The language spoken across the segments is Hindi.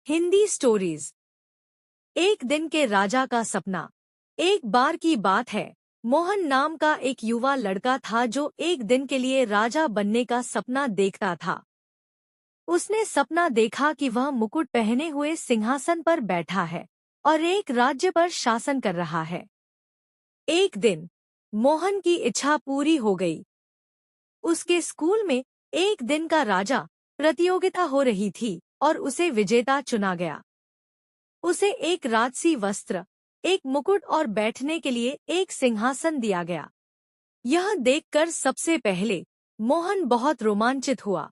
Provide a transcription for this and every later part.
हिंदी स्टोरीज। एक दिन के राजा का सपना। एक बार की बात है, मोहन नाम का एक युवा लड़का था जो एक दिन के लिए राजा बनने का सपना देखता था। उसने सपना देखा कि वह मुकुट पहने हुए सिंहासन पर बैठा है और एक राज्य पर शासन कर रहा है। एक दिन मोहन की इच्छा पूरी हो गई। उसके स्कूल में एक दिन का राजा प्रतियोगिता हो रही थी और उसे विजेता चुना गया। उसे एक राजसी वस्त्र, एक मुकुट और बैठने के लिए एक सिंहासन दिया गया। यह देखकर सबसे पहले मोहन बहुत रोमांचित हुआ।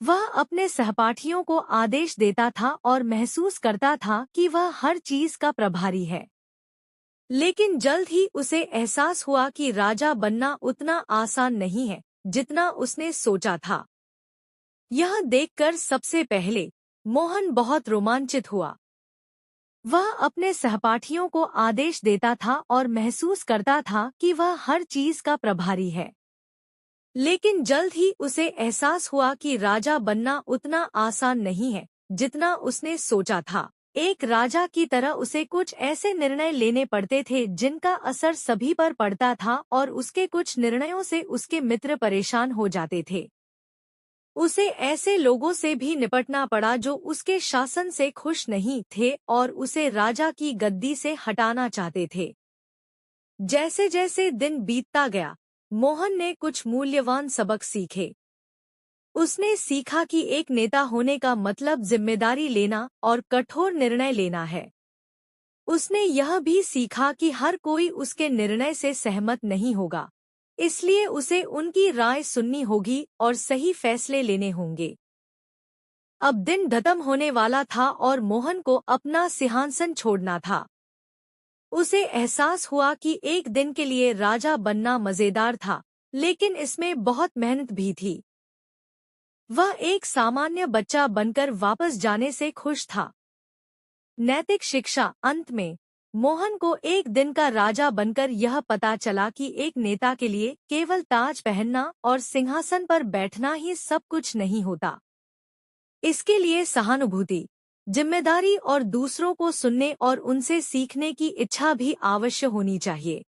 वह अपने सहपाठियों को आदेश देता था और महसूस करता था कि वह हर चीज का प्रभारी है। लेकिन जल्द ही उसे एहसास हुआ कि राजा बनना उतना आसान नहीं है जितना उसने सोचा था। यह देखकर सबसे पहले मोहन बहुत रोमांचित हुआ। वह अपने सहपाठियों को आदेश देता था और महसूस करता था कि वह हर चीज का प्रभारी है। लेकिन जल्द ही उसे एहसास हुआ कि राजा बनना उतना आसान नहीं है जितना उसने सोचा था। एक राजा की तरह उसे कुछ ऐसे निर्णय लेने पड़ते थे जिनका असर सभी पर पड़ता था और उसके कुछ निर्णयों से उसके मित्र परेशान हो जाते थे। उसे ऐसे लोगों से भी निपटना पड़ा जो उसके शासन से खुश नहीं थे और उसे राजा की गद्दी से हटाना चाहते थे। जैसे जैसे दिन बीतता गया, मोहन ने कुछ मूल्यवान सबक सीखे। उसने सीखा कि एक नेता होने का मतलब जिम्मेदारी लेना और कठोर निर्णय लेना है। उसने यह भी सीखा कि हर कोई उसके निर्णय से सहमत नहीं होगा, इसलिए उसे उनकी राय सुननी होगी और सही फैसले लेने होंगे। अब दिन खत्म होने वाला था और मोहन को अपना सिंहासन छोड़ना था। उसे एहसास हुआ कि एक दिन के लिए राजा बनना मजेदार था, लेकिन इसमें बहुत मेहनत भी थी। वह एक सामान्य बच्चा बनकर वापस जाने से खुश था। नैतिक शिक्षा। अंत में मोहन को एक दिन का राजा बनकर यह पता चला कि एक नेता के लिए केवल ताज पहनना और सिंहासन पर बैठना ही सब कुछ नहीं होता। इसके लिए सहानुभूति, जिम्मेदारी और दूसरों को सुनने और उनसे सीखने की इच्छा भी अवश्य होनी चाहिए।